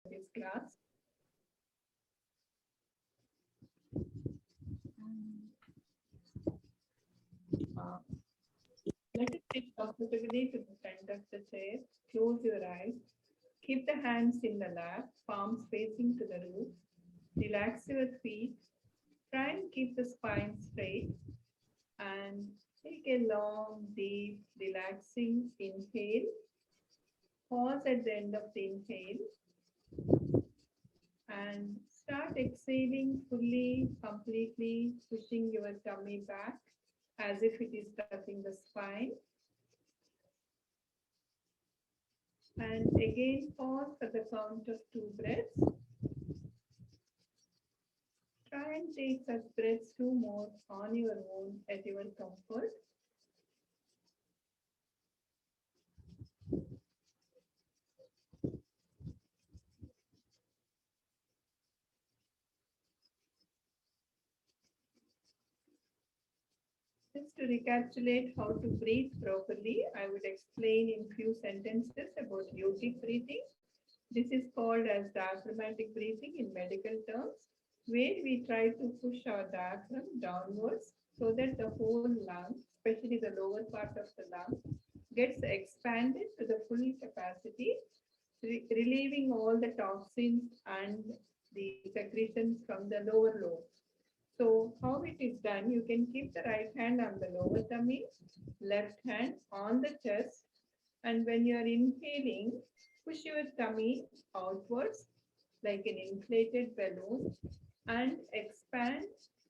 this class. Uh, Let us sit comfortably to the front of the chair. Close your eyes. Keep the hands in the lap, palms facing to the roof. Relax your feet. Try and keep the spine straight and take a long, deep, relaxing inhale. Pause at the end of the inhale and start exhaling fully, completely, pushing your tummy back as if it is touching the spine. And again, pause for the count of 2 breaths. Try and take such breaths 2 more on your own at your comfort. Just to recapitulate how to breathe properly, I would explain in few sentences about yogic breathing. This is called as diaphragmatic breathing in medical terms, where we try to push our diaphragm downwards so that the whole lung, especially the lower part of the lung, gets expanded to the full capacity, relieving all the toxins and the secretions from the lower lobe. So how it is done, you can keep the right hand on the lower tummy, left hand on the chest, and when you are inhaling, push your tummy outwards like an inflated balloon and expand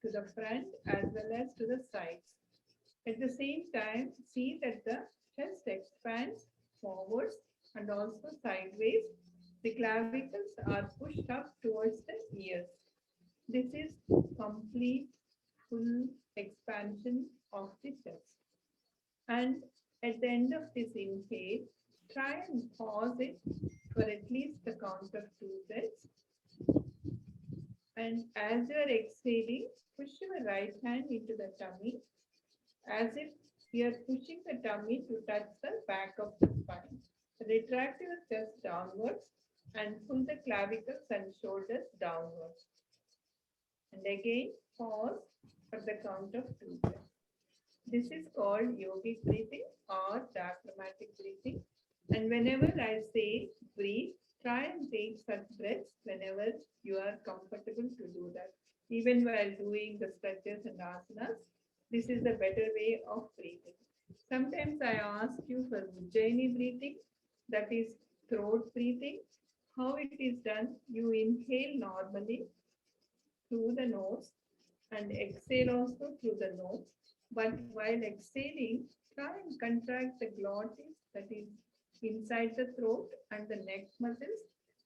to the front as well as to the sides. At the same time, see that the chest expands forwards and also sideways. The clavicles are pushed up towards the ears. This is complete full expansion of the chest. And at the end of this inhale, try and pause it for at least the count of 2 breaths. And as you are exhaling, push your right hand into the tummy as if you are pushing the tummy to touch the back of the spine. Retract your chest downwards and pull the clavicles and shoulders downwards. And again, pause for the count of 2 breaths. This is called yogic breathing or diaphragmatic breathing. And whenever I say breathe, try and take such breaths whenever you are comfortable to do that. Even while doing the stretches and asanas, this is the better way of breathing. Sometimes I ask you for Ujjaini breathing, that is throat breathing. How it is done, you inhale normally through the nose and exhale also through the nose. But while exhaling, try and contract the glottis, that is inside the throat and the neck muscles,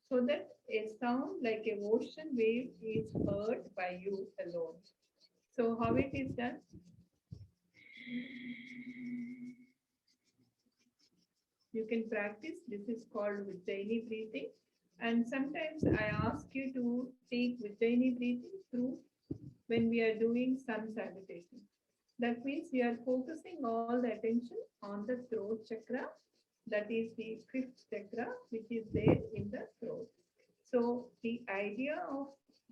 so that a sound like a ocean wave is heard by you alone. So how it is done? You can practice. This is called Vijjayini breathing. And sometimes I ask you to take Vijjayini breathing through when we are doing sun salutation. That means we are focusing all the attention on the throat chakra, that is the fifth chakra, which is there in the throat. So the idea of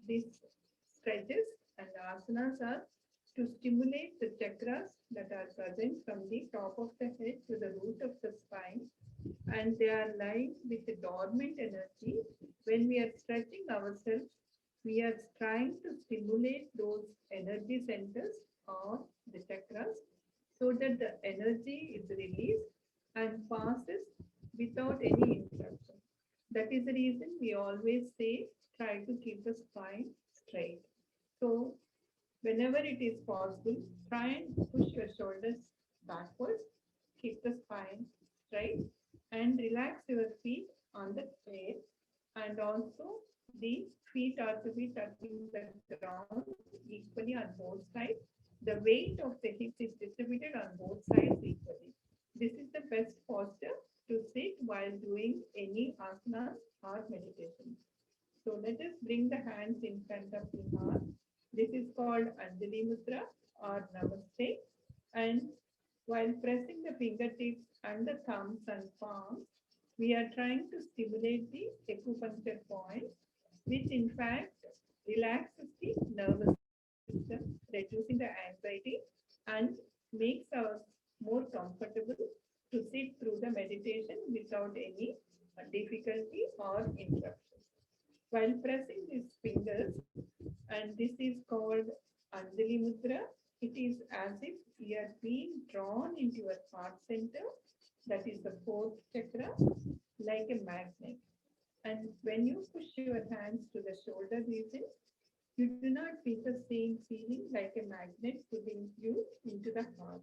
these stretches and asanas are to stimulate the chakras that are present from the top of the head to the root of the spine, and they are lying with the dormant energy. When we are stretching ourselves, we are trying to stimulate those energy centers or the chakras so that the energy is released and passes without any interruption. That is the reason we always say try to keep the spine straight. So whenever it is possible, try and push your shoulders backwards, keep the spine straight, and relax your feet on the chair. And also, the feet are to be touching the ground equally on both sides. The weight of the hips is distributed on both sides equally. This is the best posture to sit while doing any asanas or meditation. So let us bring the hands in front of the heart. This is called Anjali Mudra or Namaste. And while pressing the fingertips and the thumbs and palms, we are trying to stimulate the acupuncture point, which in fact relaxes the nervous system, reducing the anxiety and makes us more comfortable to sit through the meditation without any difficulty or interruption. While pressing these fingers, and this is called Anjali Mudra, it is as if you are being drawn into your heart center, that is the fourth chakra, like a magnet. And when you push your hands to the shoulder region, you do not feel the same feeling like a magnet pulling you into the heart.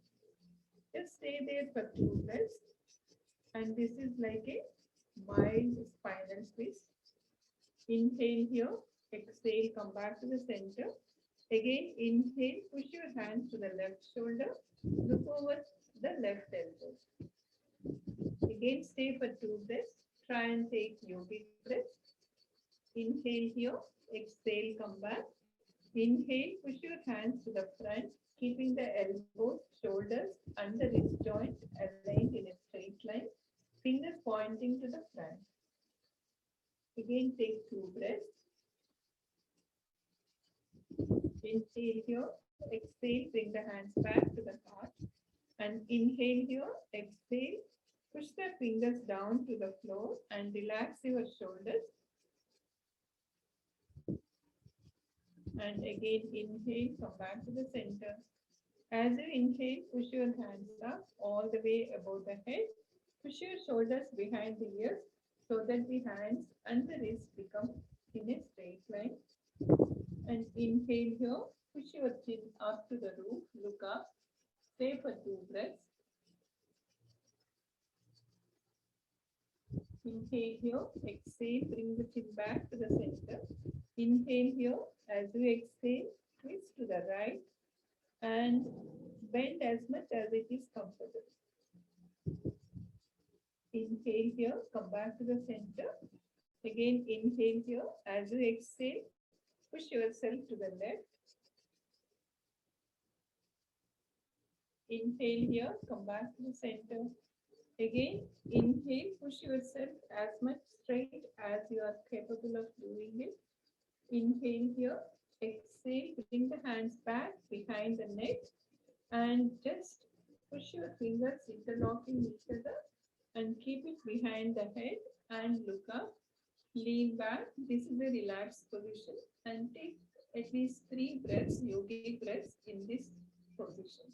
Just stay there for 2 breaths, and this is like a mild spinal twist. Inhale here, exhale, come back to the center. Again, inhale, push your hands to the left shoulder, look over the left elbow. Again, stay for 2 breaths. Try and take yogic breath. Inhale here, exhale, come back. Inhale, push your hands to the front, keeping the elbows, shoulders, and the wrist joint aligned in a straight line, fingers pointing to the front. Again, take 2 breaths. Inhale here, exhale, bring the hands back to the heart. And inhale here, exhale, push the fingers down to the floor and relax your shoulders. And again, inhale, come back to the center. As you inhale, push your hands up all the way above the head. Push your shoulders behind the ears so that the hands and the wrists become in a straight line. And inhale here, push your chin up to the roof, look up, stay for 2 breaths. Inhale here, exhale, bring the chin back to the center. Inhale here, as you exhale, twist to the right and bend as much as it is comfortable. Inhale here, come back to the center. Again, inhale here, as you exhale, push yourself to the left. Inhale here, come back to the center. Again, inhale, push yourself as much straight as you are capable of doing it. Inhale here, exhale, bring the hands back behind the neck and just push your fingers interlocking each other and keep it behind the head and look up. Lean back. This is a relaxed position and take at least 3 breaths, yogic breaths in this position.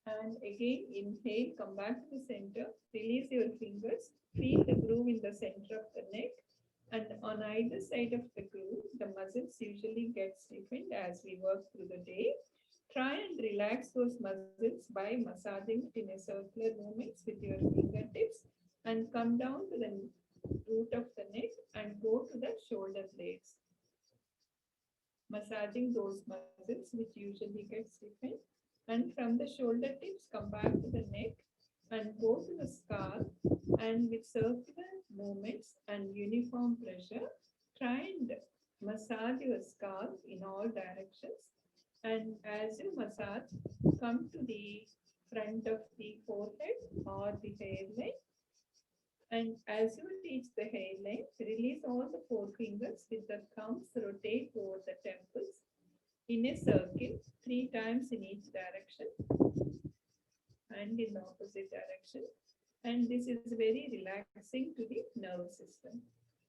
And again, inhale, come back to the center, release your fingers, feel the groove in the center of the neck. And on either side of the groove, the muscles usually get stiffened as we work through the day. Try and relax those muscles by massaging it in a circular movements with your fingertips and come down to the root of the neck and go to the shoulder blades. Massaging those muscles which usually get stiffened. And from the shoulder tips, come back to the neck and go to the scalp, and with circular movements and uniform pressure, try and massage your scalp in all directions. And as you massage, come to the front of the forehead or the hairline. And as you reach the hairline, release all the 4 fingers with the thumbs, rotate over the temples in a circle 3 times in each direction and in the opposite direction. And this is very relaxing to the nervous system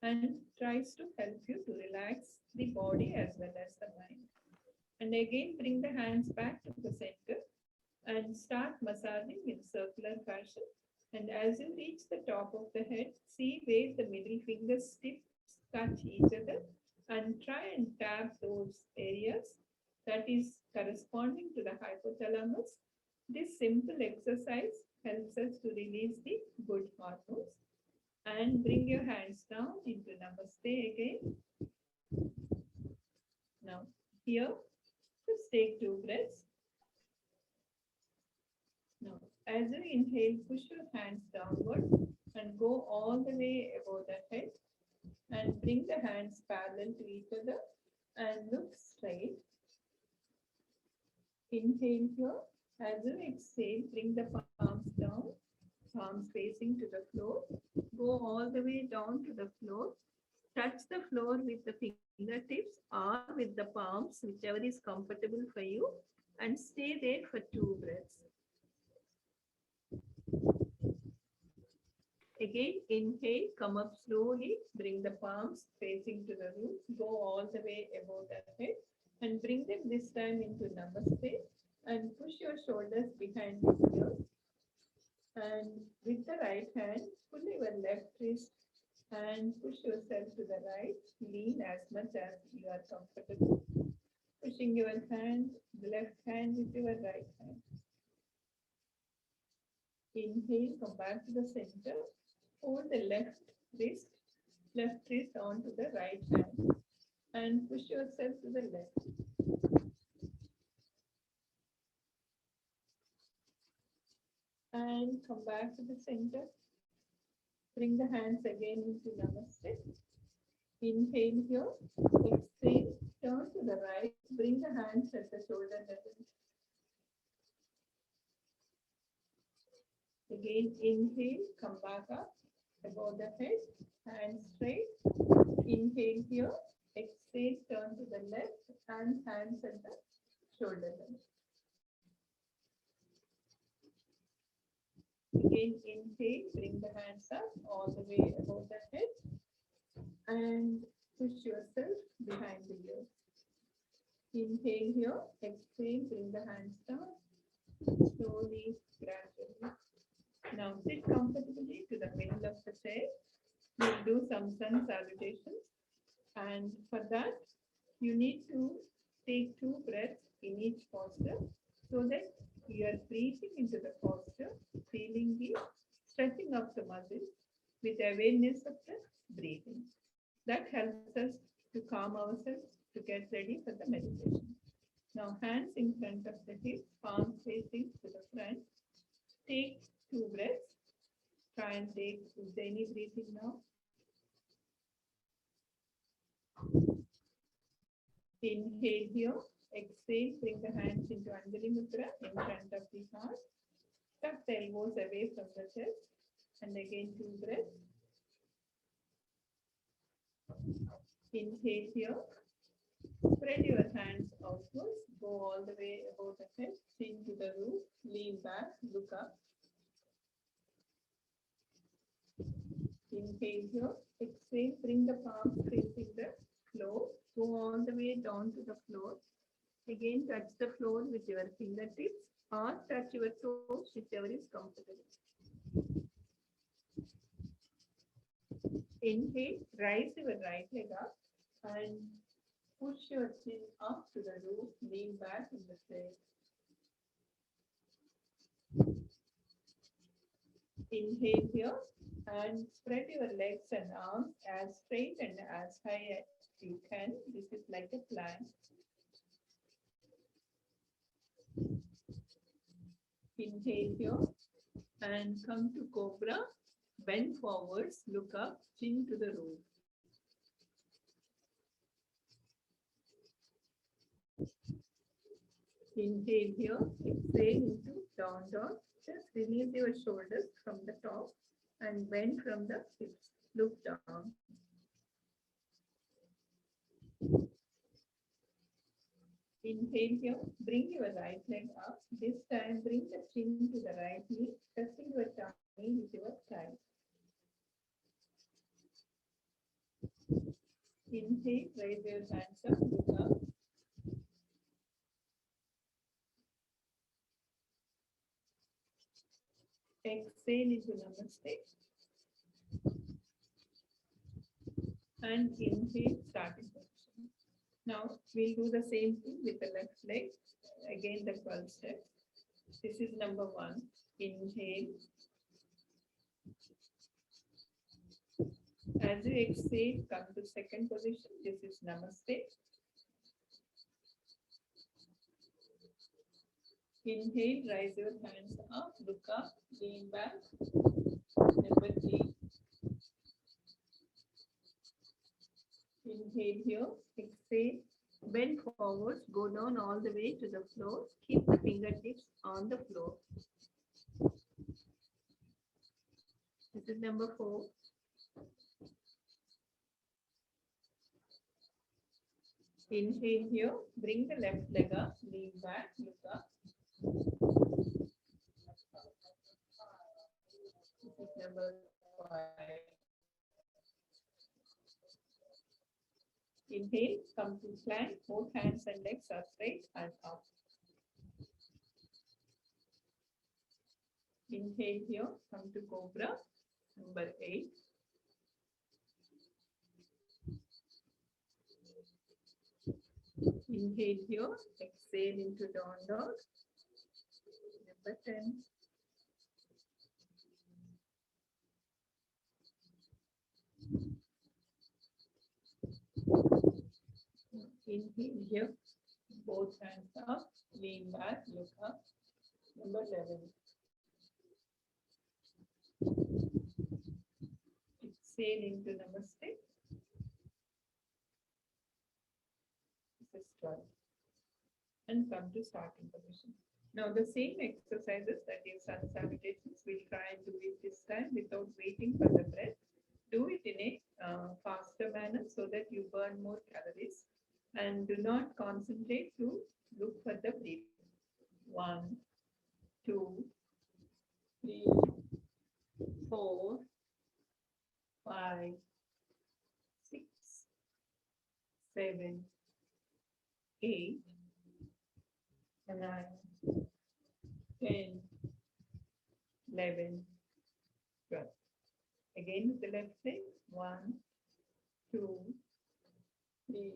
and tries to help you to relax the body as well as the mind. And again, bring the hands back to the center and start massaging in circular fashion. And as you reach the top of the head, see where the middle finger tips touch each other and try and tap those areas that is corresponding to the hypothalamus. This simple exercise helps us to release the good hormones. And bring your hands down into Namaste again. Now, here, just take 2 breaths. Now, as you inhale, push your hands downward and go all the way above the head and bring the hands parallel to each other, and look straight. Inhale here, exhale, bring the hands back to the center. Inhale here, exhale, push your hands downward and go all the way above the head and bring the hands parallel to each other and look straight. Inhale here, exhale, push your hands downward and go all the way above the head and bring the hands parallel to each other and look straight. As you exhale, bring the palms down, palms facing to the floor. Go all the way down to the floor. Touch the floor with the fingertips or with the palms, whichever is comfortable for you, and stay there for 2 breaths. Again, inhale, come up slowly, bring the palms facing to the roof, go all the way above the head, and bring them this time into Namaste, and push your shoulders behind the ears. And with the right hand, pull your left wrist and push yourself to the right. Lean as much as you are comfortable. Pushing your hand, the left hand with your right hand. Inhale, come back to the center. Hold the left wrist onto the right hand and push yourself to the left. And come back to the center. Bring the hands again into Namaste. Inhale here, exhale, turn to the right, bring the hands at the shoulder level. Again, inhale, come back up, above the head, hands straight. Inhale here, exhale, turn to the left, and hands at the shoulder level. Again, inhale, bring the hands up all the way above the head and push yourself behind the ears. Inhale here, exhale, bring the hands down, slowly, gradually. Now sit comfortably to the middle of the chair. We'll do some sun salutations, and for that, you need to take 2 breaths in each posture so that you are breathing into the posture, feeling the stretching of the muscles with awareness of the breathing. That helps us to calm ourselves to get ready for the meditation. Now, hands in front of the hips, palms facing to the front. Take 2 breaths. Try and take Ujjaini breathing now. Inhale here. Exhale. Bring the hands into Anjali Mudra in front of the heart. Tuck the elbows away from the chest. And again 2 breaths. Inhale here. Spread your hands outwards. Go all the way above the head. Chin to the roof. Lean back. Look up. Inhale here. Exhale. Bring the palms facing the floor. Go all the way down to the floor. Again, touch the floor with your fingertips or touch your toes, whichever is comfortable. Inhale, rise your right leg up and push your chin up to the roof, lean back in the chair. Inhale here and spread your legs and arms as straight and as high as you can. This is like a plank. Inhale here and come to Cobra. Bend forwards, look up, chin to the roof. Inhale here, exhale into down dog. Just release your shoulders from the top and bend from the hips. Look down. Inhale here, bring your right leg up. This time, bring the chin to the right knee, touching your tummy with your thigh. Inhale, raise your hands up, look up. Exhale into Namaste. And inhale, starting position. Now, we'll do the same thing with the left leg. Again, the 12 steps. This is number 1. Inhale. As you exhale, come to second position. This is Namaste. Inhale, raise your hands up, look up, lean back. Number 3. Inhale here, exhale, Bend forwards, go down all the way to the floor. Keep the fingertips on the floor. This is number 4. Inhale here, bring the left leg up, lean back, look up. This is number 5. Inhale, come to plank, both hands and legs are straight and up. Inhale here, come to cobra, number 8. Inhale here, exhale into down dog, number 10. Inhale here, both hands up, lean back, look up, number 11. Exhale into namaste. This is 12. And come to starting position. Now the same exercises, that is sun salutations, we'll try and do it this time without waiting for the breath. Do it in a faster manner so that you burn more calories, and do not concentrate to look for the breathing. 1, 2, 3, 4, 5, 6, 7, 8, 9, 10, 11, 12. Again with the left leg. 1, 2, 3,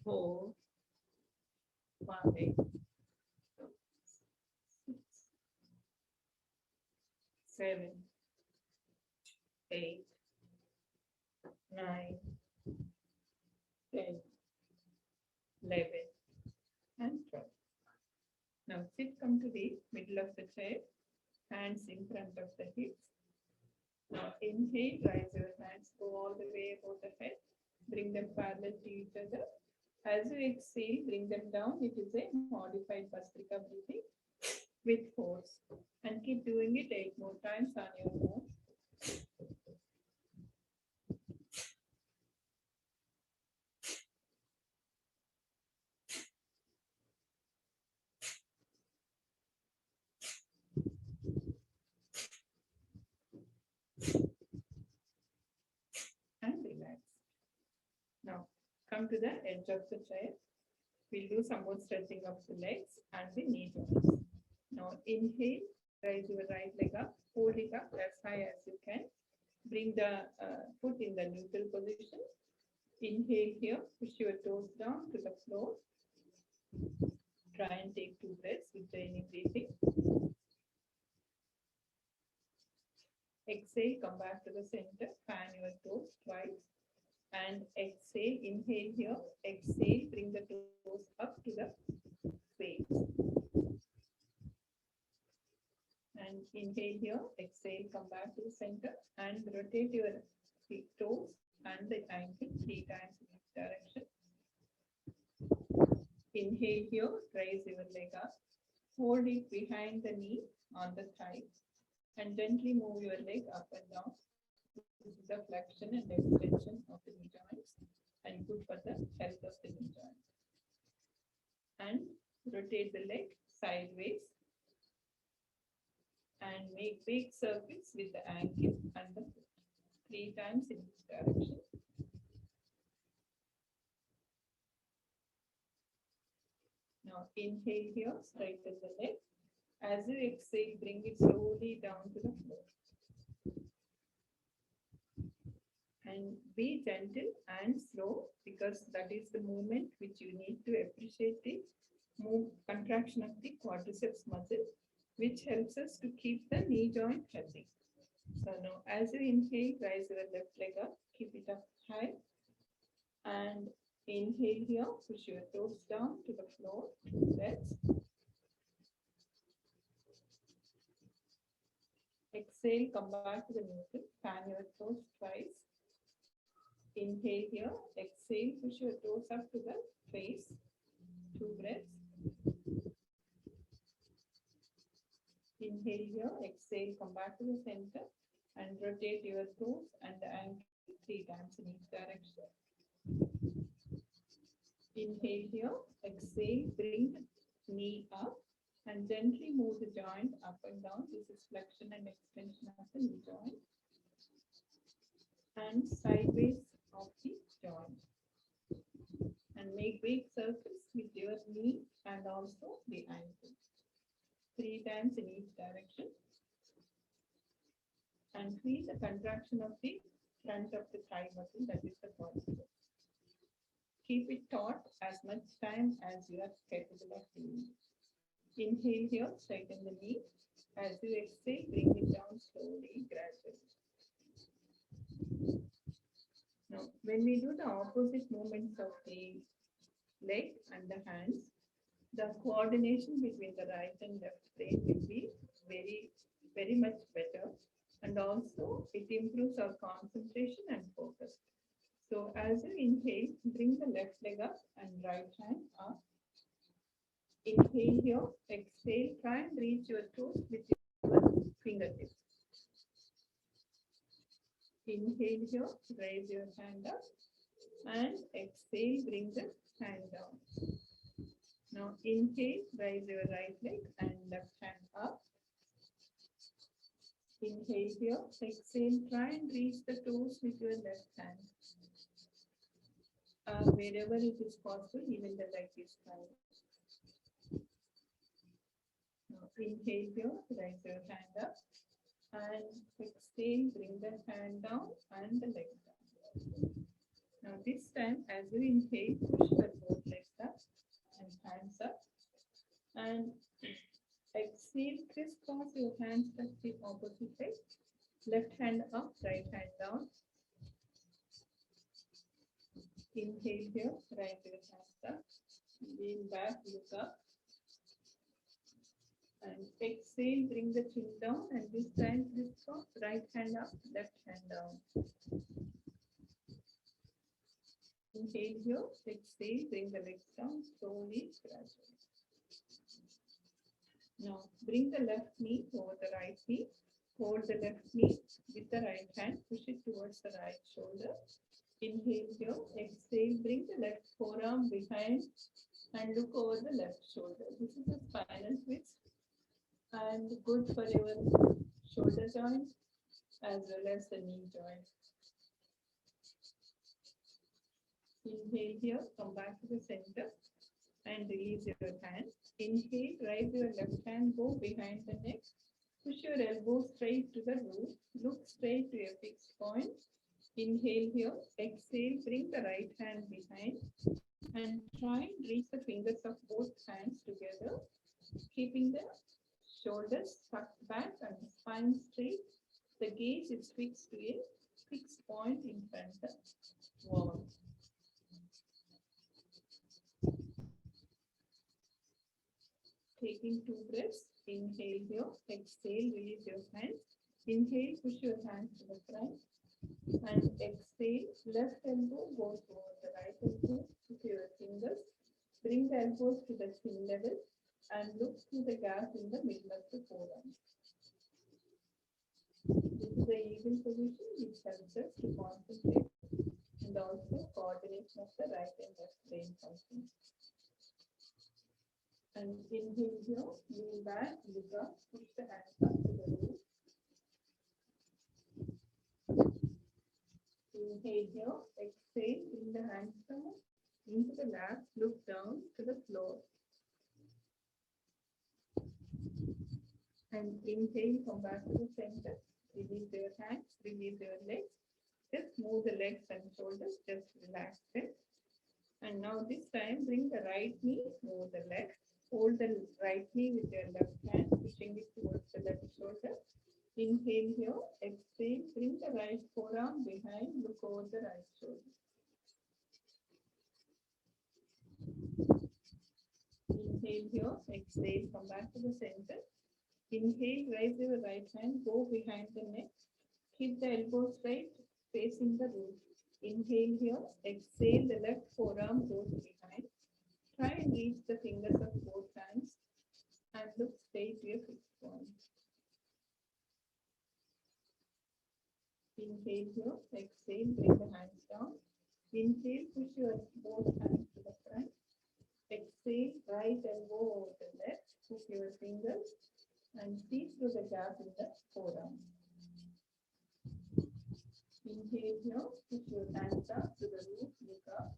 4, 5, 6, 7, 8, 9, 10, 11, and 12. Now sit, come to the middle of the chair, hands in front of the hips. Now inhale, rise your hands, go all the way above the head, bring them parallel to each other. As you exhale, bring them down. It is a modified Bhastrika breathing with force. And keep doing it 8 more times on your own. And relax. Now come to the edge of the chair. We'll do some more stretching of the legs and the knee joints. Now inhale, raise your right leg up, hold it up as high as you can. Bring the foot in the neutral position. Inhale here, push your toes down to the floor. Try and take 2 breaths with Jaini breathing. Exhale, come back to the center, fan your toes twice. And exhale, inhale here, exhale, bring the toes up to the face. And inhale here, exhale, come back to the center and rotate your toes and the ankle 3 times in each direction. Inhale here, raise your leg up, hold it behind the knee on the thigh, and gently move your leg up and down. This is the flexion and extension of the knee joints and good for the health of the knee joint. And rotate the leg sideways and make big circles with the ankle and the foot 3 times in each direction. Now inhale here, straighten the leg. As you exhale, bring it slowly down to the floor. And be gentle and slow, because that is the movement which you need to appreciate the contraction of the quadriceps muscle, which helps us to keep the knee joint healthy. So now as you inhale, raise your left leg up, keep it up high. And inhale here, push your toes down to the floor, 2 breaths. Exhale, come back to the neutral, fan your toes twice. Inhale here, exhale, push your toes up to the face. 2 breaths. Inhale here, exhale, come back to the center and rotate your toes and the ankle 3 times in each direction. Inhale here, exhale, bring the knee up and gently move the joint up and down. This is flexion and extension of the knee joint and sideways of the joint. And make big circles with your knee and also the ankle. 3 times in each direction. And feel the contraction of the front of the thigh muscle, that is the quadriceps. Keep it taut as much time as you are capable of doing. Inhale here, straighten the knee. As you exhale, bring it down slowly, gradually. Now, when we do the opposite movements of the leg and the hands, the coordination between the right and left brain will be very much better. And also, it improves our concentration and focus. So, as you inhale, bring the left leg up and right hand up. Inhale here, exhale, try and reach your toes with your fingertips. Inhale here, raise your hand up and exhale, bring the hand down. Now inhale, raise your right leg and left hand up. Inhale here, exhale, try and reach the toes with your left hand. Wherever it is possible, even the leg is fine. Now inhale here, raise your hand up and exhale, bring the hand down and the leg down. Now this time, as you inhale, push the both legs up and hands up, and exhale, crisscross your hands touch the opposite leg. Left hand up, right hand down. Inhale here, raise your hands up, lean back, look up. And exhale, bring the chin down, and this time crisscross, right hand up, left hand down. Inhale here, exhale, bring the legs down, slowly, gradually. Now, bring the left knee over the right knee. Hold the left knee with the right hand, push it towards the right shoulder. Inhale here, exhale, bring the left forearm behind and look over the left shoulder. This is a spinal twist and good for your shoulder joint as well as the knee joint. Inhale here, come back to the center and release your hand. Inhale, raise your left hand, go behind the neck. Push your elbow straight to the roof. Look straight to a fixed point. Inhale here, exhale, bring the right hand behind and try and reach the fingers of both hands together, keeping the shoulders tucked back and the spine straight. The gaze is fixed to a fixed point in front of the wall. Taking 2 breaths, inhale here, exhale, release your hands. Inhale, push your hands to the front and exhale, left elbow goes over the right elbow with your fingers. Bring the elbows to the chin level and look through the gap in the middle of the forearm. This is the eagle position which helps us to concentrate and also coordination of the right and left brain function. And inhale here, lean back, look up, push the hands up to the roof. Inhale here, exhale, bring the hands down into the lap, look down to the floor. And inhale, come back to the center, release your hands, release your legs. Just move the legs and shoulders, just relax it. And now this time, bring the right knee over the left. Hold the right knee with your left hand, pushing it towards the left shoulder. Inhale here, exhale, bring the right forearm behind, look over the right shoulder. Inhale here, exhale, come back to the center. Inhale, raise your right hand, go behind the neck. Keep the elbow straight, facing the roof. Inhale here, exhale, the left forearm goes behind. Try and reach the fingers of both hands and look straight to your fixed point. Inhale here, exhale, bring the hands down. Inhale, push your both hands to the front. Exhale, right elbow over the left, hook your fingers and see through the gap in the forearm. Inhale here, push your hands up to the roof, look up.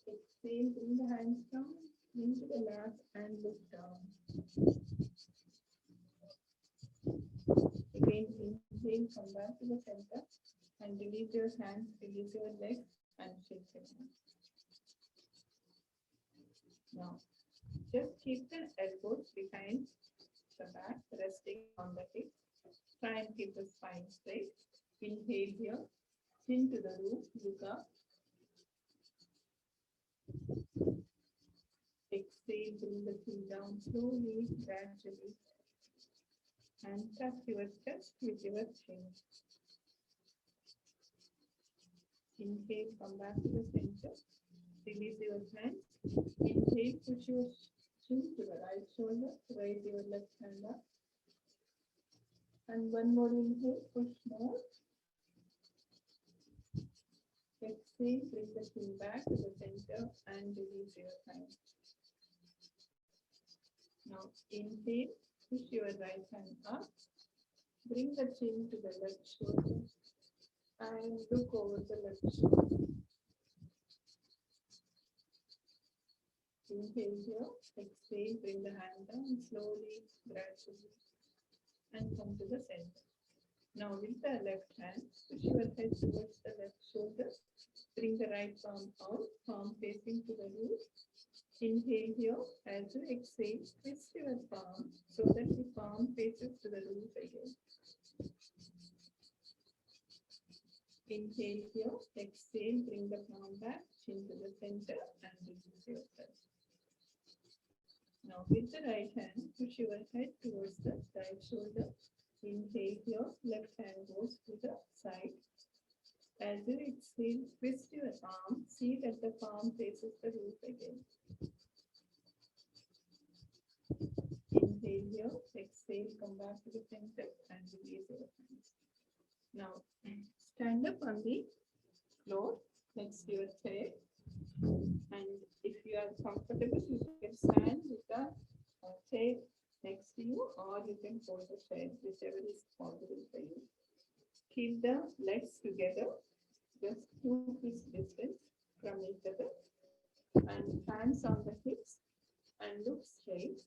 Exhale, bring the hands down into the lap and look down. Again, inhale, come back to the center and release your hands, release your legs and shake your hands. Now, just keep the elbows behind the back, resting on the hips. Try and keep the spine straight. Inhale here, chin to the roof, look up. Exhale, bring the chin down slowly, gradually. And touch your chest with your chin. Inhale, come back to the center. Release your hands. Inhale, push your chin to the right shoulder. Raise your left hand up. And one more inhale, push more. Exhale, bring the chin back to the center and release your hand. Now inhale, push your right hand up. Bring the chin to the left shoulder and look over the left shoulder. Inhale here, exhale, bring the hand down slowly, gradually, and come to the center. Now with the left hand, push your head towards the left shoulder. Bring the right palm out, palm facing to the roof. Inhale here, as you exhale, twist your palm so that the palm faces to the roof again. Inhale here, exhale, bring the palm back, chin to the center and release yourself. Now with the right hand, push your head towards the right shoulder. Inhale here, left hand goes to the side. As you exhale, twist your palm, see that the palm faces the roof again. Inhale here, exhale, come back to the center and release your hands. Now stand up on the floor next to your chair. And if you are comfortable, you can stand with the chair next to you, or you can hold the chair, whichever is possible for you. Keep the legs together, just 2 feet distance from each other, and hands on the hips and look straight.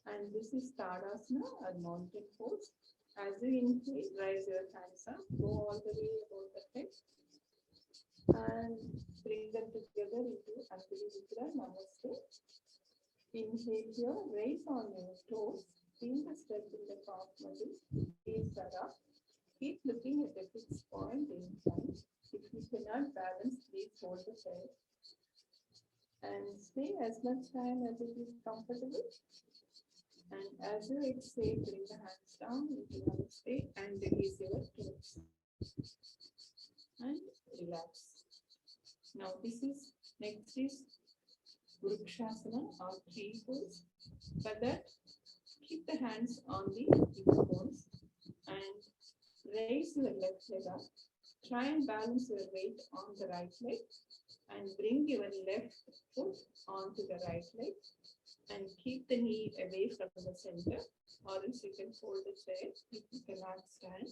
And this is Tadasana or mountain pose. As you inhale, raise your hands up, go all the way above the head and bring them together into Anjali Mudra, Namaste. Inhale here, raise on your toes, feel the stretch in the calf muscles, gaze are up. Keep looking at the fixed point in time. If you cannot balance, please hold the chair and stay as much time as it is comfortable. And as you exhale, bring the hands down into Namaste and release your toes and relax. Now this is next is Vrikshasana or tree pose. For that, keep the hands on the hip bones and raise your left leg up. Try and balance your weight on the right leg and bring your left foot onto the right leg and keep the knee away from the center, or else you can hold the chair if you cannot stand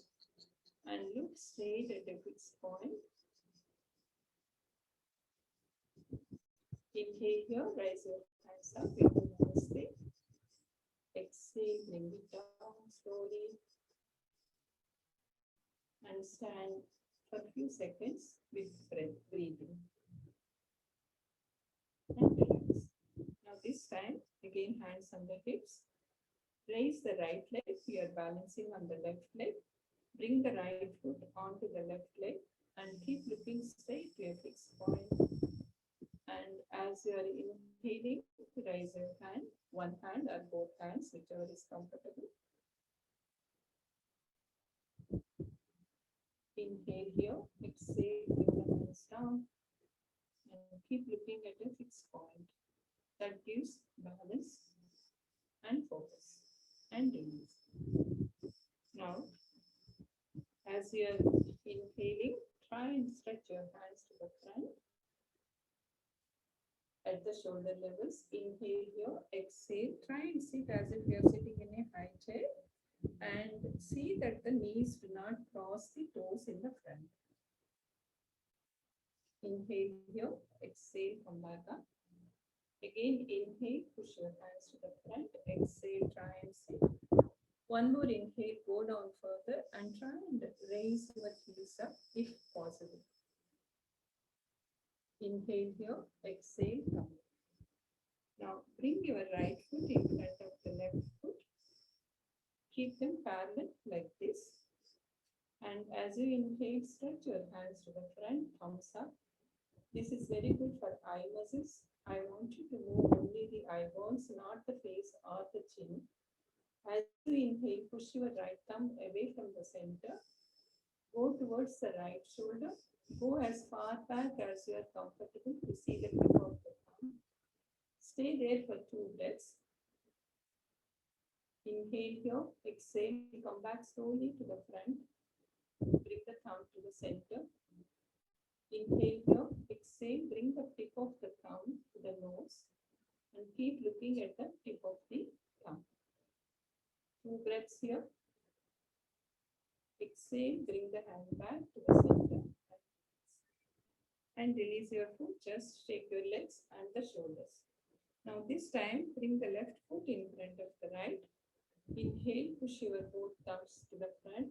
and look straight at the fixed point. Inhale here, raise your hands up into Namaste. Exhale, bring it down slowly and stand for a few seconds with breathing and relax. Now this time, again hands on the hips. Raise the right leg, you are balancing on the left leg. Bring the right foot onto the left leg and keep looking straight to your fixed point. And as you are inhaling, raise your hand, one hand or both hands, whichever is comfortable. Inhale here, exhale, bring the hands down, and keep looking at a fixed point. That gives balance and focus and release. Now, as you are inhaling, try and stretch your hands to the front at the shoulder levels. Inhale here, exhale, try and sit as if you are sitting in a high chair and see that the knees do not cross the toes in the front. Inhale here, exhale, come back up. Again, inhale, push your hands to the front, exhale, try and sit. One more inhale, go down further and try and raise your heels up if possible. Inhale here, exhale, come. Now bring your right foot in front of the left foot. Keep them parallel like this. And as you inhale, stretch your hands to the front, thumbs up. This is very good for eye muscles. I want you to move only the eyeballs, not the face or the chin. As you inhale, push your right thumb away from the center. Go towards the right shoulder. Go as far back as you are comfortable to see the tip of the thumb. Stay there for 2 breaths. Inhale here, exhale, come back slowly to the front. Bring the thumb to the center. Inhale here, exhale, bring the tip of the thumb to the nose and keep looking at the tip of the thumb. 2 breaths here. Exhale, bring the hand back to the center and release your foot. Just shake your legs and the shoulders. Now this time, bring the left foot in front of the right. Inhale, push your both thumbs to the front.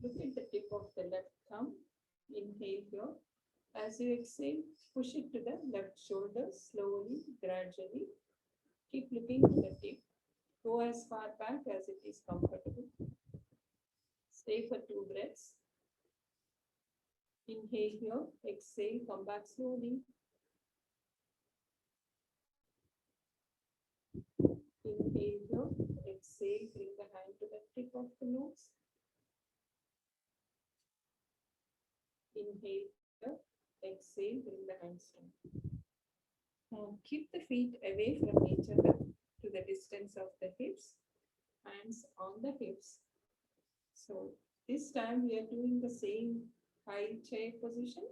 Look at the tip of the left thumb. Inhale here. As you exhale, push it to the left shoulder slowly, gradually. Keep looking to the tip. Go as far back as it is comfortable. Stay for 2 breaths. Inhale here, exhale, come back slowly. Inhale here, exhale, bring the hand to the tip of the nose. Inhale here, exhale, bring the hands down. Now keep the feet away from each other to the distance of the hips, hands on the hips. So this time we are doing the same high chair position,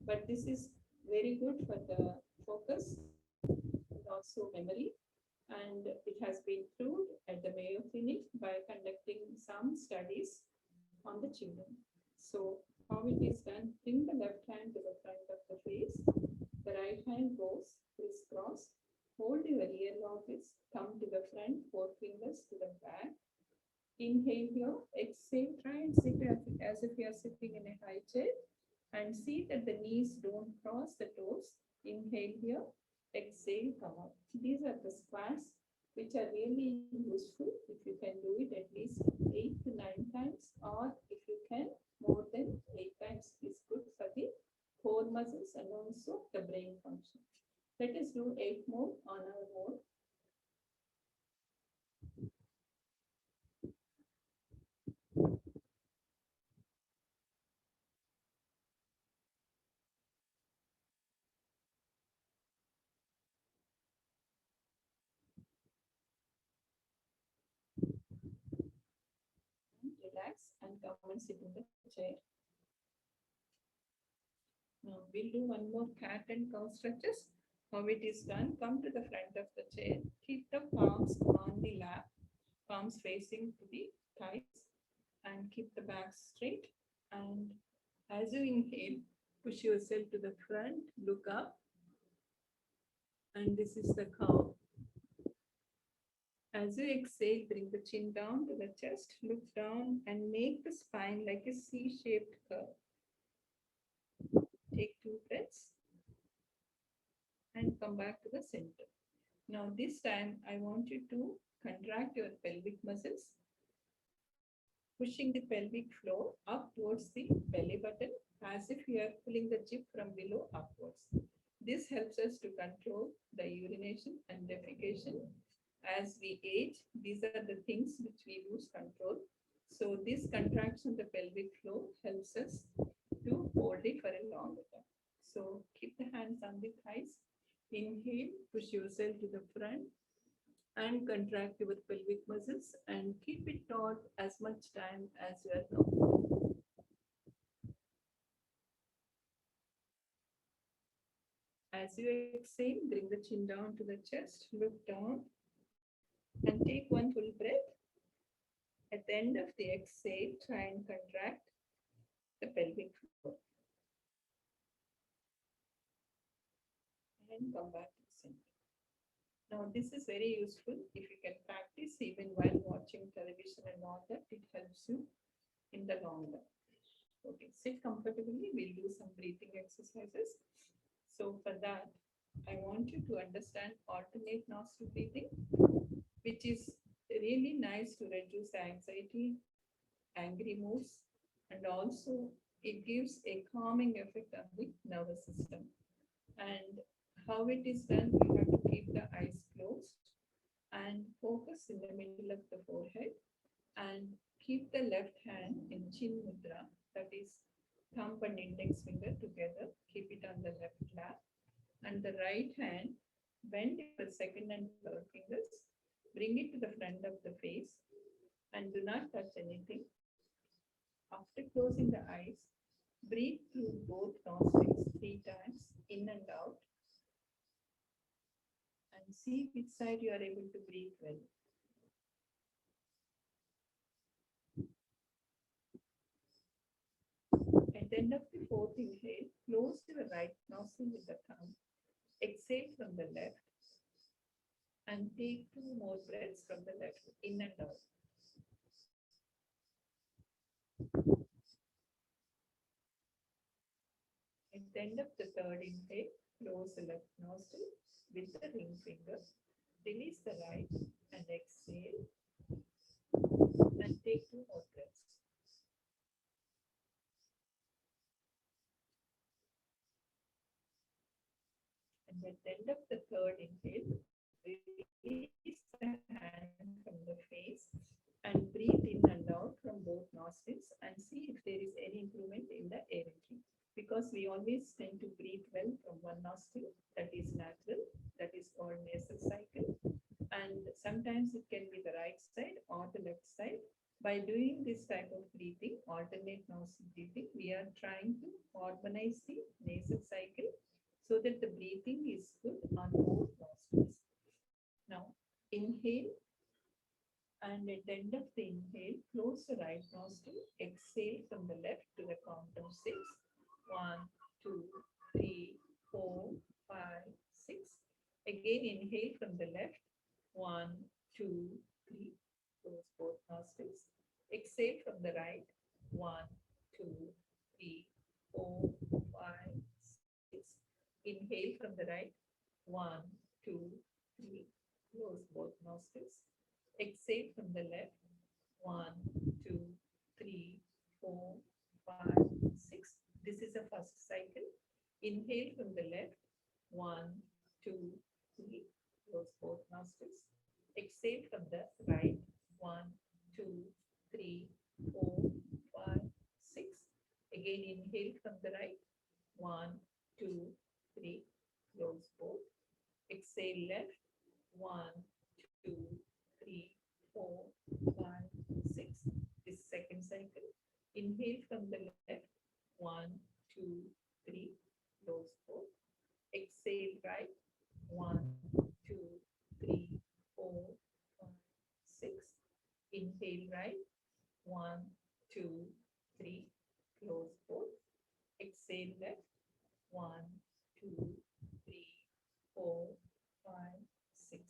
but this is very good for the focus and also memory. And it has been proved at the Mayo Clinic by conducting some studies on the children. So how it is done, bring the left hand to the front of the face, the right hand goes crisscross, hold your ear longest, thumb to the front, 4 fingers to the back. Inhale here, exhale, try and sit as if you are sitting in a high chair and see that the knees don't cross the toes. Inhale here, exhale, come up. These are the squats which are really useful if you can do it at least 8 to 9 times, or if you can more than 8 times is good for the core muscles and also the brain function. Let us do 8 more on our own. Relax and come and sit in the chair. Now we'll do one more cat and cow stretches. How it is done, come to the front of the chair, keep the palms on the lap, palms facing to the thighs, and keep the back straight. And as you inhale, push yourself to the front, look up, and this is the cow. As you exhale, bring the chin down to the chest, look down and make the spine like a C-shaped curve. Take 2 breaths and come back to the center. Now this time I want you to contract your pelvic muscles, pushing the pelvic floor up towards the belly button as if you are pulling the jib from below upwards. This helps us to control the urination and defecation. As we age, these are the things which we lose control. So this contraction of the pelvic floor helps us to hold it for a longer time. So keep the hands on the thighs. Inhale, push yourself to the front and contract your pelvic muscles and keep it taut as much time as you are now. As you exhale, bring the chin down to the chest, look down and take one full breath. At the end of the exhale, try and contract the pelvic floor and come back to the center. Now, this is very useful if you can practice even while watching television and all that. It helps you in the long run. Okay, sit comfortably. We'll do some breathing exercises. So for that, I want you to understand alternate nostril breathing, which is really nice to reduce anxiety, angry moods, and also it gives a calming effect on the nervous system. And how it is done, you have to keep the eyes closed and focus in the middle of the forehead and keep the left hand in chin mudra, that is thumb and index finger together, keep it on the left lap, and the right hand bend your second and third fingers, bring it to the front of the face and do not touch anything. After closing the eyes, breathe through both nostrils 3 times in and out and see which side you are able to breathe well. At the end of the fourth inhale, close your right nostril with the thumb. Exhale from the left and take 2 more breaths from the left in and out. At the end of the third inhale, close the left nostril with the ring finger. Release the right and exhale and take 2 more breaths. And at the end of the third inhale, release the hand from the face and breathe in and out from both nostrils and see if there is any improvement in the air entry. Because we always tend to breathe well from one nostril, that is natural, that is called nasal cycle. And sometimes it can be the right side or the left side. By doing this type of breathing, alternate nostril breathing, we are trying to harmonize the nasal cycle so that the breathing is good on both nostrils. Now, inhale, and at the end of the inhale, close the right nostril, exhale from the left to the count of 6. 1, 2, 3, 4, 5, 6. Again, inhale from the left. 1, 2, 3. Close both nostrils. Exhale from the right. 1, 2, 3, 4, 5, 6. Inhale from the right. 1, 2, 3. Close both nostrils. Exhale from the left. 1, 2, 3, 4, 5, 6. This is the first cycle. Inhale from the left. 1, 2, 3. Close both nostrils. Exhale from the right. 1, 2, 3, 4, 5, 6. Again, inhale from the right. 1, 2, 3. Close both. Exhale left. 1, 2, 3, 4, 5, 6. This second cycle. Inhale from the left. 1, 2, 3. Close both. Exhale right. 1, 2, 3, 4, 5, 6. Inhale right. 1, 2, 3. Close both. Exhale left. 1, 2, 3, 4, 5, 6.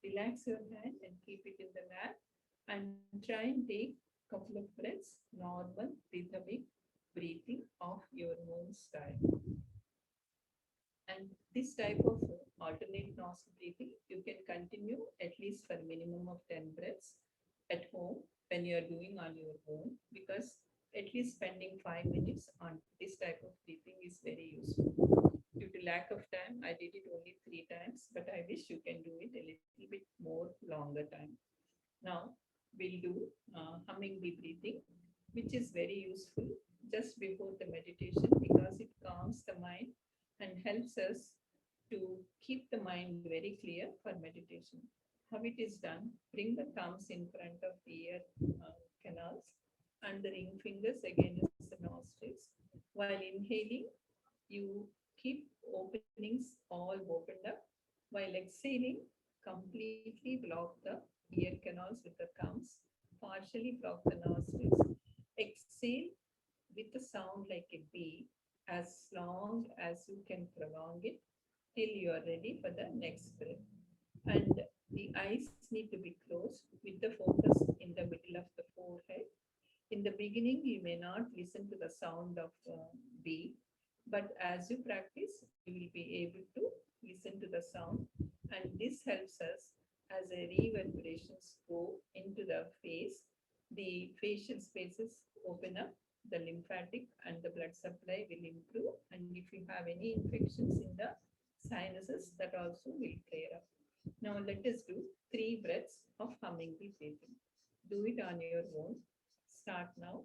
Relax your hand and keep it in the lap and try and take a couple of breaths, normal, rhythmic breathing of your own style. And this type of alternate nostril breathing, you can continue at least for a minimum of 10 breaths at home when you are doing on your own, because at least spending 5 minutes on this type of breathing is very useful. Due to lack of time, I did it only 3 times, but I wish you can do it a little bit more longer time. Now, we'll do humming bee breathing, which is very useful just before the meditation because it calms the mind and helps us to keep the mind very clear for meditation. How it is done: bring the thumbs in front of the ear canals and the ring fingers against the nostrils. While inhaling, you keep openings all opened up. While exhaling, completely block the ear canals with the thumbs, partially block the nostrils. Exhale with a sound like a bee as long as you can prolong it till you are ready for the next breath. And the eyes need to be closed with the focus in the middle of the forehead. In the beginning, you may not listen to the sound of bee, but as you practice, you will be able to listen to the sound, and this helps us as a reverberations go into the face. The facial spaces open up, the lymphatic and the blood supply will improve, and if you have any infections in the sinuses, that also will clear up. Now let us do 3 breaths of humming bee breathing. Do it on your own. Start now.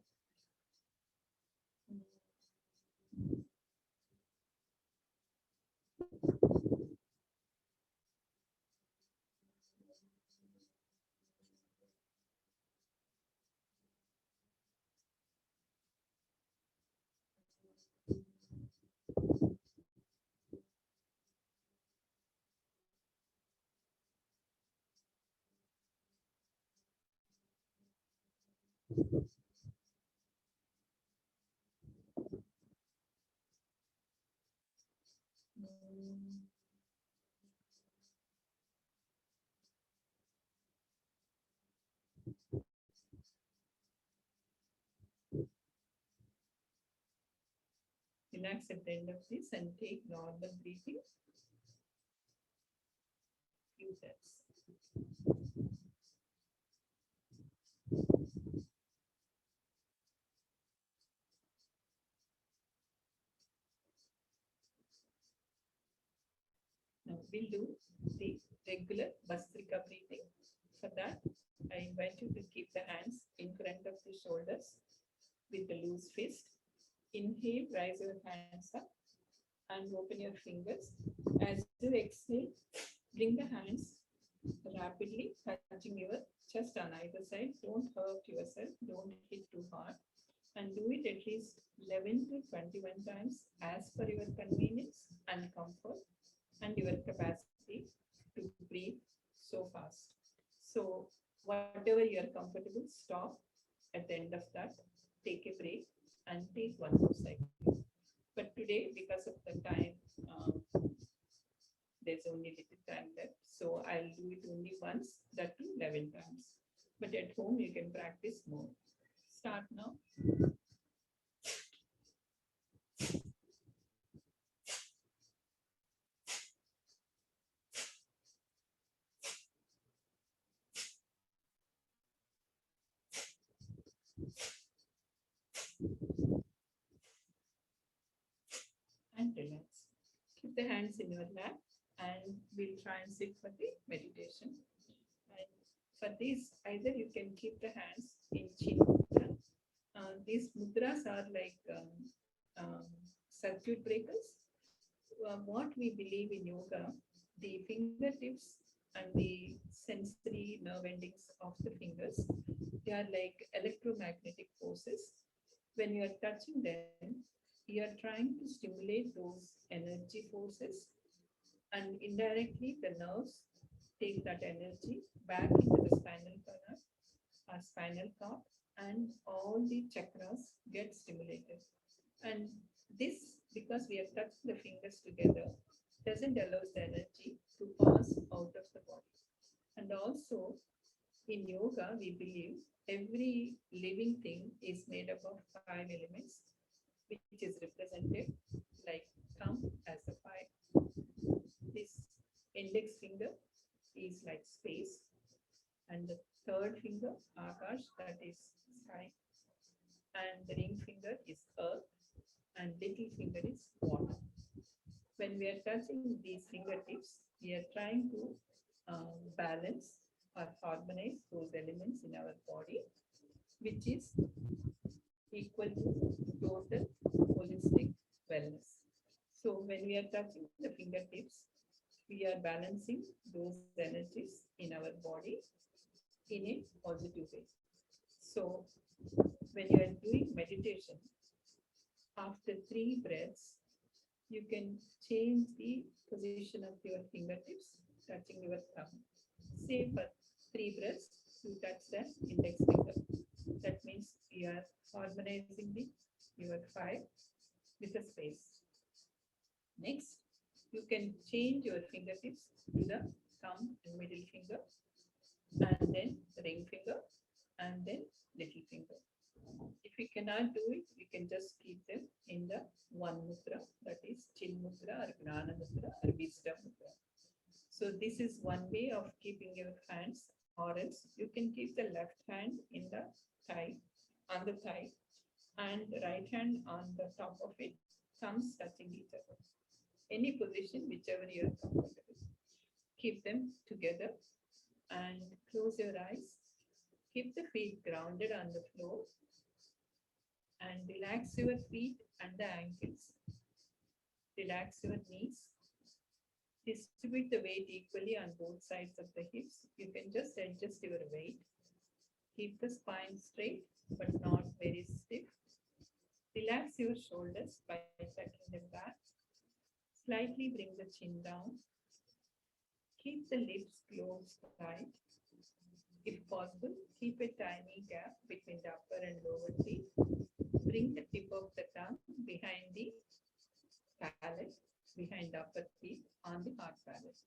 Relax at the end of this and take normal breathing. Few breaths. Now we'll do the regular Bastrika breathing. For that, I invite you to keep the hands in front of the shoulders with the loose fist. Inhale, raise your hands up and open your fingers. As you exhale, bring the hands rapidly touching your chest on either side. Don't hurt yourself, don't hit too hard, and do it at least 11 to 21 times as per your convenience and comfort and your capacity to breathe so fast. So, whatever you are comfortable, stop at the end of that, take a break, and take one more cycle. But today, because of the time, there's only little time left. So I'll do it only once, that too 11 times. But at home, you can practice more. Start now. And relax. Keep the hands in your lap and we'll try and sit for the meditation. And for this, either you can keep the hands in chin mudra. These mudras are like circuit breakers. What we believe in yoga, the fingertips and the sensory nerve endings of the fingers, they are like electromagnetic forces. When you are touching them, you are trying to stimulate those energy forces, and indirectly the nerves take that energy back into the spinal canal or spinal cord, and all the chakras get stimulated. And this, because we have touched the fingers together, doesn't allow the energy to pass out of the body. And also in yoga, we believe every living thing is made up of 5 elements, which is represented like thumb as the fire. This index finger is like space, and the third finger, Akash, that is sky, and the ring finger is earth, and little finger is water. When we are touching these fingertips, we are trying to balance or harmonize those elements in our body, which is equal to total holistic wellness. So when we are touching the fingertips, we are balancing those energies in our body in a positive way. So when you are doing meditation, after 3 breaths, you can change the position of your fingertips, touching your thumb. Say for 3 breaths, you touch the index finger. That means you are harmonizing the your five with a space. Next, you can change your fingertips to the thumb and middle finger, and then ring finger, and then little finger. If you cannot do it, you can just keep them in the one mudra, that is Chin mudra or Gnana mudra or Wisdom mudra. So this is one way of keeping your hands, or else you can keep the left hand in the thigh, on the thigh, and the right hand on the top of it, thumbs touching each other. Any position, whichever you are comfortable. Keep them together and close your eyes. Keep the feet grounded on the floor and relax your feet and the ankles. Relax your knees. Distribute the weight equally on both sides of the hips. You can just adjust your weight. Keep the spine straight but not very stiff. Relax your shoulders by tucking them back. Slightly bring the chin down. Keep the lips closed tight. If possible, keep a tiny gap between the upper and lower teeth. Bring the tip of the tongue behind the palate, behind the upper teeth on the hard palate.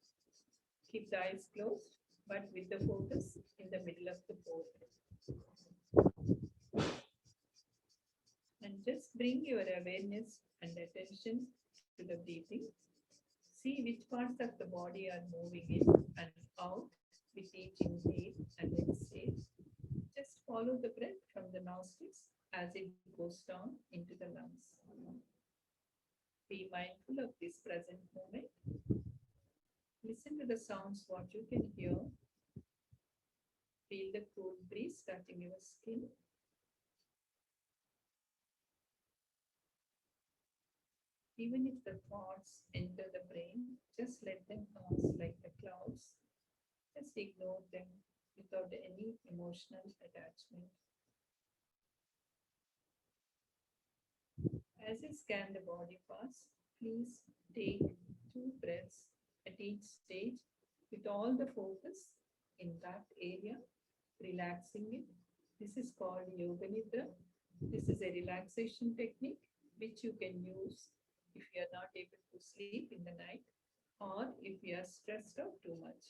Keep the eyes closed, but with the focus in the middle of the forehead. And just bring your awareness and attention to the breathing. See which parts of the body are moving in and out with each inhale and exhale. Just follow the breath from the nostrils as it goes down into the lungs. Be mindful of this present moment. Listen to the sounds what you can hear. Feel the cool breeze touching your skin. Even if the thoughts enter the brain, just let them pass like the clouds. Just ignore them without any emotional attachment. As you scan the body parts, please take 2 breaths at each stage with all the focus in that area, relaxing it. This is called Yoga Nidra. This is a relaxation technique which you can use if you are not able to sleep in the night or if you are stressed out too much.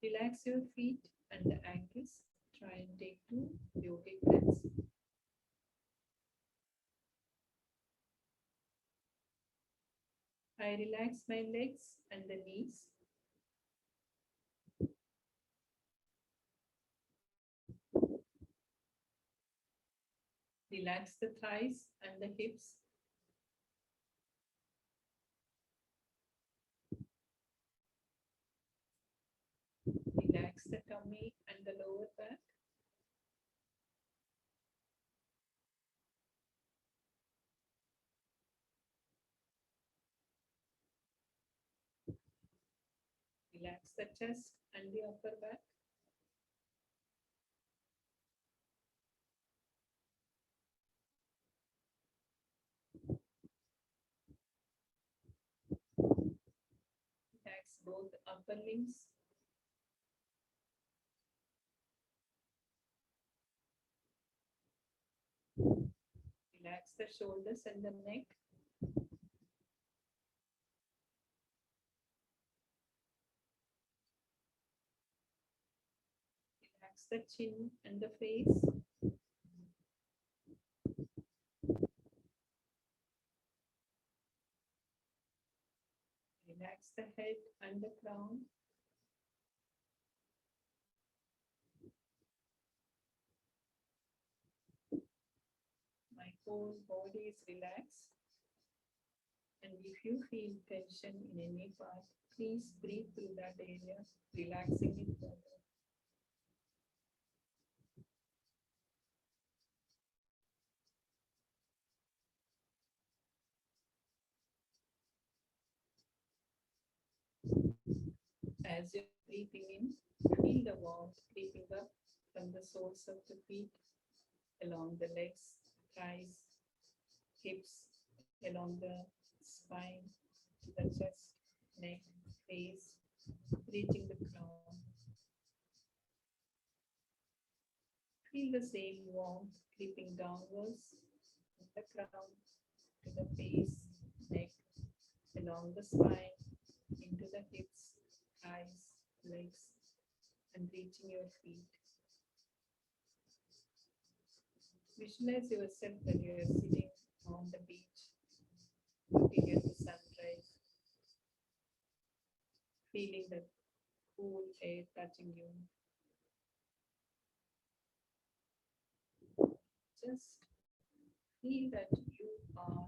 Relax your feet and the ankles. Try and take 2 yogic breaths. I relax my legs and the knees. Relax the thighs and the hips. Relax the tummy and the lower back. Relax the chest and the upper back. Relax both upper limbs. Relax the shoulders and the neck. Relax the chin and the face. Relax the head and the crown. My whole body is relaxed. And if you feel tension in any part, Please breathe through that area, relaxing it further. As you're breathing in, feel the warmth creeping up from the soles of the feet, along the legs, thighs, hips, along the spine, to the chest, neck, face, reaching the crown. Feel the same warmth creeping downwards from the crown to the face, neck, along the spine, into the hips, thighs, legs, and reaching your feet. Visualize yourself that you are sitting on the beach, looking at the sunrise, feeling the cool air touching you. Just feel that you are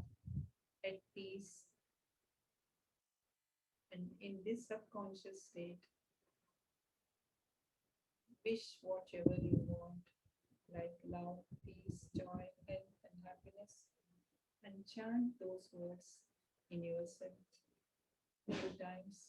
at peace, and in this subconscious state, wish whatever you want, like love, peace, joy, health, and happiness, and chant those words in yourself a few times.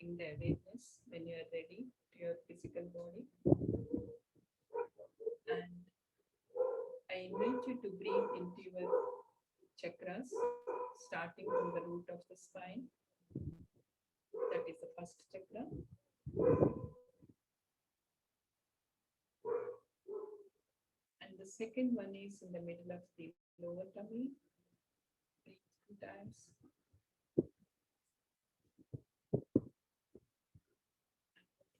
In the awareness when you are ready to your physical body. And I invite you to breathe into your chakras, starting from the root of the spine. That is the first chakra. And the second one is in the middle of the lower tummy. Breathe 2 times.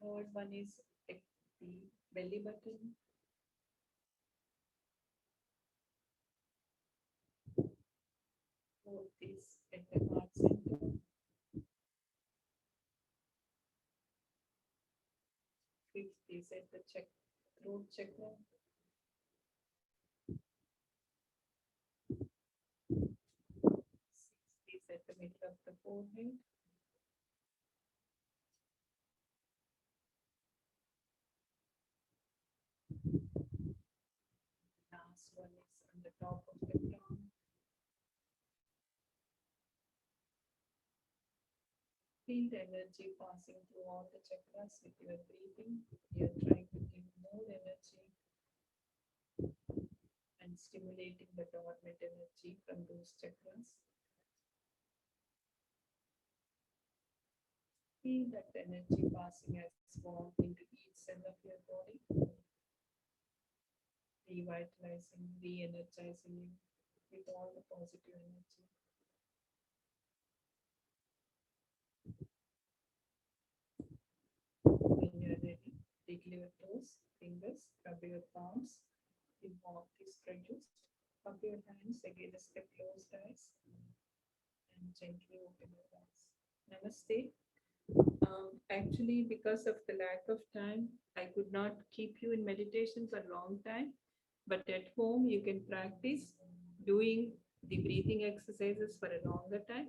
Third one is at the belly button. Fourth is at the heart center. Fifth is at the throat chakra. Sixth is at the middle of the forehead. Last one is on the top of the crown. Feel the energy passing through all the chakras with your breathing. You're trying to give more energy and stimulating the dormant energy from those chakras. Feel that energy passing as warmth into each cell of your body, revitalizing, re-energizing you with all the positive energy. When you're ready, wiggle your toes, fingers, rub your palms, the warmth is produced. Rub your hands against the closed eyes and gently open your eyes. Namaste. Actually, because of the lack of time, I could not keep you in meditation for a long time. But at home, you can practice doing the breathing exercises for a longer time.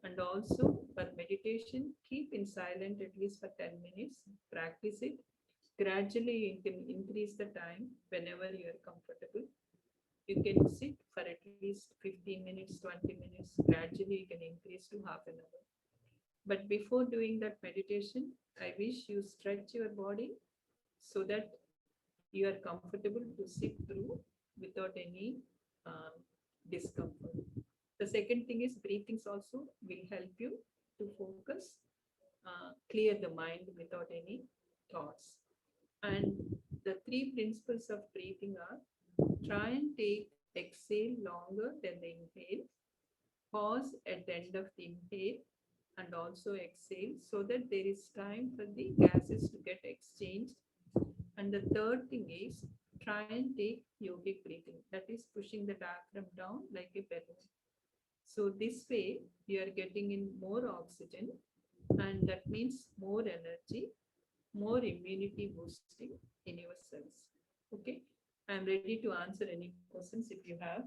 And also for meditation, keep in silent at least for 10 minutes. Practice it. Gradually, you can increase the time whenever you are comfortable. You can sit for at least 15 minutes, 20 minutes. Gradually, you can increase to half an hour. But before doing that meditation, I wish you stretch your body so that you are comfortable to sit through without any um, discomfort. The second thing is breathings also will help you to focus, clear the mind without any thoughts. And the three principles of breathing are: try and take exhale longer than the inhale, pause at the end of the inhale, and also exhale so that there is time for the gases to get exchanged. And the third thing is try and take yogic breathing, that is pushing the diaphragm down like a balloon. So this way you are getting in more oxygen, and that means more energy, more immunity boosting in your cells. Okay, I am ready to answer any questions if you have.